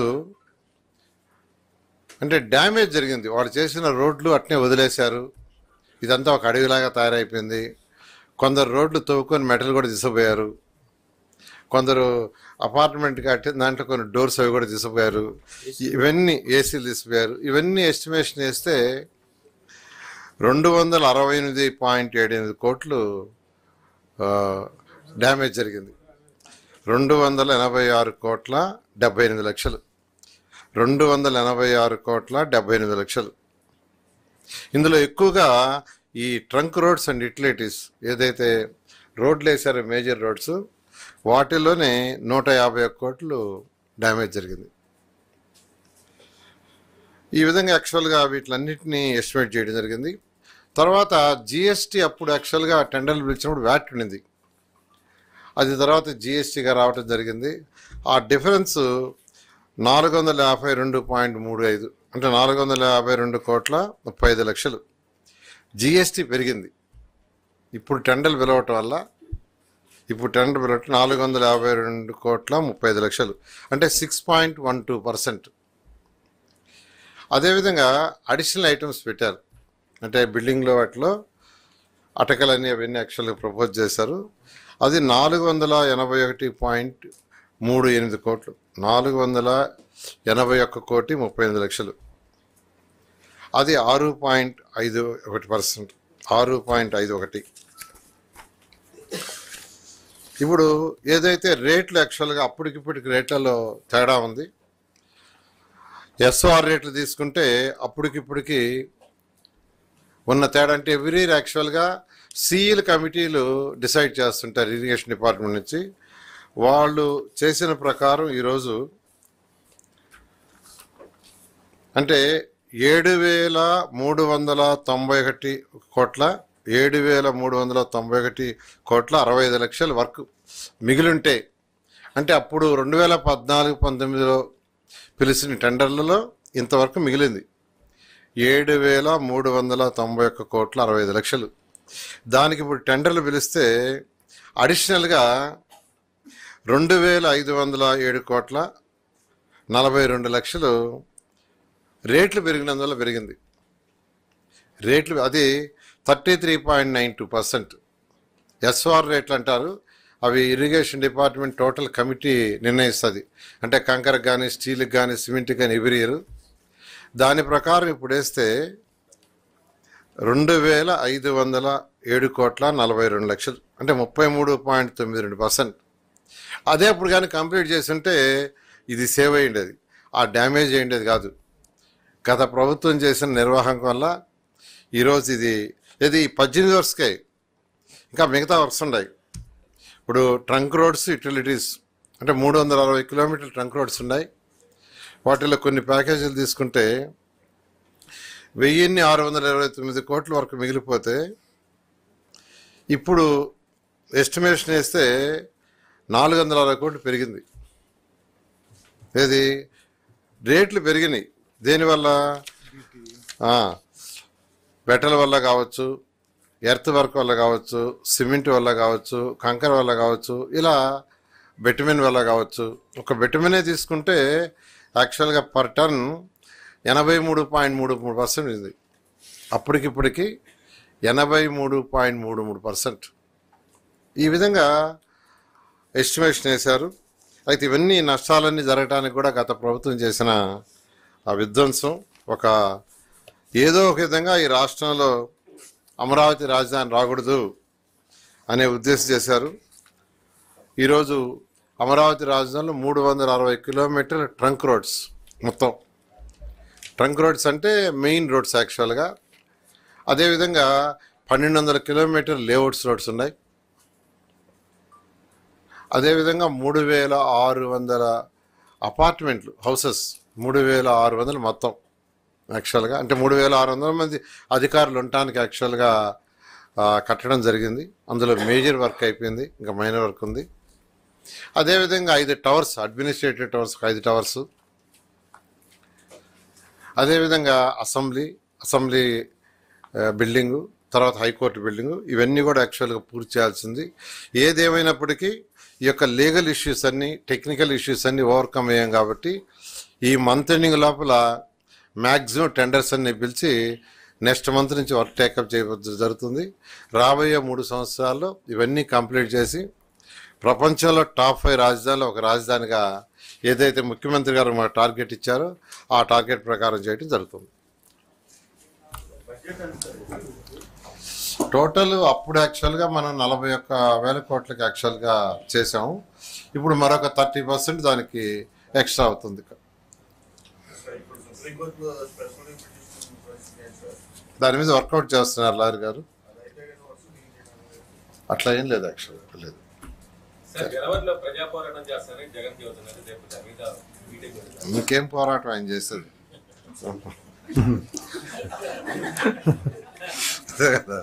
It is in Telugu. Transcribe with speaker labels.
Speaker 1: చెప్తూ అంటే డ్యామేజ్ జరిగింది. వాళ్ళు చేసిన రోడ్లు అట్నే వదిలేశారు, ఇదంతా ఒక అడవిలాగా తయారైపోయింది. కొందరు రోడ్లు తవ్వుకొని మెటల్ కూడా తీసుకుపోయారు, కొందరు అపార్ట్మెంట్ కట్టి దాంట్లో కొన్ని డోర్స్ అవి కూడా తీసుకుపోయారు, ఇవన్నీ ఏసీలు తీసుకుపోయారు. ఇవన్నీ ఎస్టిమేషన్ వేస్తే 268.78 కోట్లు డ్యామేజ్ జరిగింది. 286,78,00,000 286,78,00,000. ఇందులో ఎక్కువగా ఈ ట్రంక్ రోడ్స్ అండ్ యుటిలిటీస్ ఏదైతే రోడ్లు వేసారో మేజర్ రోడ్స్ వాటిల్లోనే 151 కోట్లు డ్యామేజ్ జరిగింది. ఈ విధంగా యాక్చువల్గా వీటిలన్నింటినీ ఎస్టిమేట్ చేయడం జరిగింది. తర్వాత జిఎస్టీ అప్పుడు యాక్చువల్గా టెండర్లు పిలిచినప్పుడు వ్యాట్ ఉండింది, అది తర్వాత జిఎస్టీగా రావడం జరిగింది. ఆ డిఫరెన్స్ 452.35 అంటే 452,35,00,000 జిఎస్టీ పెరిగింది. ఇప్పుడు టెండర్లు పిలవటం వల్ల 452,35,00,000 అంటే 6.12%. అదేవిధంగా అడిషనల్ ఐటమ్స్ పెట్టారు, అంటే బిల్డింగ్లో వాటిలో అటకలన్నీ అవన్నీ యాక్చువల్గా ప్రపోజ్ చేశారు. అది 481.38 కోట్లు, 481,38,00,000. అది 6.51%, 6.51. ఇప్పుడు ఏదైతే రేట్లు యాక్చువల్గా అప్పటికిప్పటికి రేట్లలో తేడా ఉంది. ఎస్ఓఆర్ రేట్లు తీసుకుంటే అప్పటికిప్పటికి ఉన్న తేడా అంటే ఎవ్రీ ఇయర్ యాక్చువల్గా సిఈల కమిటీలు డిసైడ్ చేస్తుంటారు ఇరిగేషన్ డిపార్ట్మెంట్ నుంచి. వాళ్ళు చేసిన ప్రకారం ఈరోజు అంటే 7,391 కోట్ల 7,391,65,00,000 వర్క్ మిగిలింటే, అంటే అప్పుడు 2014-19లో పిలిచిన టెండర్లలో ఇంతవరకు మిగిలింది 7,391,65,00,000. దానికి ఇప్పుడు టెండర్లు పిలిస్తే అడిషనల్గా 2,507,42,00,000 రేట్లు పెరిగినందువల్ల పెరిగింది. రేట్లు అది 33.92%. ఎస్ఆర్ రేట్లు అంటారు, అవి ఇరిగేషన్ డిపార్ట్మెంట్ టోటల్ కమిటీ నిర్ణయిస్తుంది. అంటే కంకరకు కానీ స్టీల్కి కానీ సిమెంట్కి కానీ ఎవ్రీ ఇయర్. దాని ప్రకారం ఇప్పుడు వేస్తే 2,507,42,00,000 అంటే 33.92%. అదే అప్పుడు కానీ కంప్లీట్ చేస్తుంటే ఇది సేవ్ అయ్యిండేది, ఆ డ్యామేజ్ అయ్యిండేది కాదు. గత ప్రభుత్వం చేసిన నిర్వాహకం వల్ల ఈరోజు ఇది 18 వర్క్స్కే, ఇంకా మిగతా వర్క్స్ ఉన్నాయి. ఇప్పుడు ట్రంక్ రోడ్స్ యుటిలిటీస్ అంటే 360 కిలోమీటర్ల ట్రంక్ రోడ్స్ ఉన్నాయి. వాటిలో కొన్ని ప్యాకేజీలు తీసుకుంటే 1,629 కోట్ల వరకు మిగిలిపోతే ఇప్పుడు ఎస్టిమేషన్ వేస్తే 460 కోట్లు పెరిగింది. ఏది రేట్లు పెరిగినాయి. దేనివల్ల? మెటల్ వల్ల కావచ్చు, ఎర్త్ వర్క్ వల్ల కావచ్చు, సిమెంట్ వల్ల కావచ్చు, కంకర వల్ల కావచ్చు, ఇలా బెటుమిన్ వల్ల కావచ్చు. ఒక బెటుమినే తీసుకుంటే యాక్చువల్గా పర్ టన్ 83.33% ఉంది. అప్పటికిప్పటికి 83.33%. ఈ విధంగా ఎస్టిమేషన్ వేశారు. అయితే ఇవన్నీ నష్టాలన్నీ జరగడానికి కూడా గత ప్రభుత్వం చేసిన ఆ విధ్వంసం, ఒక ఏదో ఒక విధంగా ఈ రాష్ట్రంలో అమరావతి రాజధాని రాకూడదు అనే ఉద్దేశం చేశారు. ఈరోజు అమరావతి రాజధానిలో 360 కిలోమీటర్ల ట్రంక్ రోడ్స్, మొత్తం ట్రంక్ రోడ్స్ అంటే మెయిన్ రోడ్స్ యాక్చువల్గా. అదేవిధంగా 1,200 కిలోమీటర్ లేఅవుట్స్ రోడ్స్ ఉన్నాయి. అదేవిధంగా 3,600 అపార్ట్మెంట్లు హౌసెస్, 3,600 మొత్తం యాక్చువల్గా. అంటే 3,600 మంది అధికారులు ఉండటానికి యాక్చువల్గా కట్టడం జరిగింది. అందులో మేజర్ వర్క్ అయిపోయింది, ఇంకా మైనర్ వర్క్ ఉంది. అదేవిధంగా 5 టవర్స్, అడ్మినిస్ట్రేటివ్ టవర్స్ 5 టవర్స్. అదేవిధంగా అసెంబ్లీ బిల్డింగు, తర్వాత హైకోర్టు బిల్డింగు, ఇవన్నీ కూడా యాక్చువల్గా పూర్తి చేయాల్సింది. ఏదేమైనప్పటికీ ఈ యొక్క లీగల్ ఇష్యూస్ అన్నీ, టెక్నికల్ ఇష్యూస్ అన్నీ ఓవర్కమ్ అయ్యాం కాబట్టి ఈ మంత్ ఎండింగ్ లోపల మ్యాక్సిమం టెండర్స్ అన్ని పిలిచి నెక్స్ట్ మంత్ నుంచి వర్క్ టేకప్ చేయడం జరుగుతుంది. రాబోయే 3 సంవత్సరాల్లో ఇవన్నీ కంప్లీట్ చేసి ప్రపంచంలో టాప్ 5 రాజధానిలో ఒక రాజధానిగా ఏదైతే ముఖ్యమంత్రి గారు మాకు టార్గెట్ ఇచ్చారో ఆ టార్గెట్ ప్రకారం చేయడం జరుగుతుంది. టోటల్ అప్పుడు యాక్చువల్గా మనం 41,000 కోట్లకి యాక్చువల్గా చేసాము. ఇప్పుడు మరొక 30% దానికి ఎక్స్ట్రా అవుతుంది. దాని మీద వర్కౌట్ చేస్తున్నారు లాయర్ గారు. అట్లా ఏం లేదు, యాక్చువల్గా లేదు. ఇంకేం పోరాటం ఆయన చేసేది అదే కదా.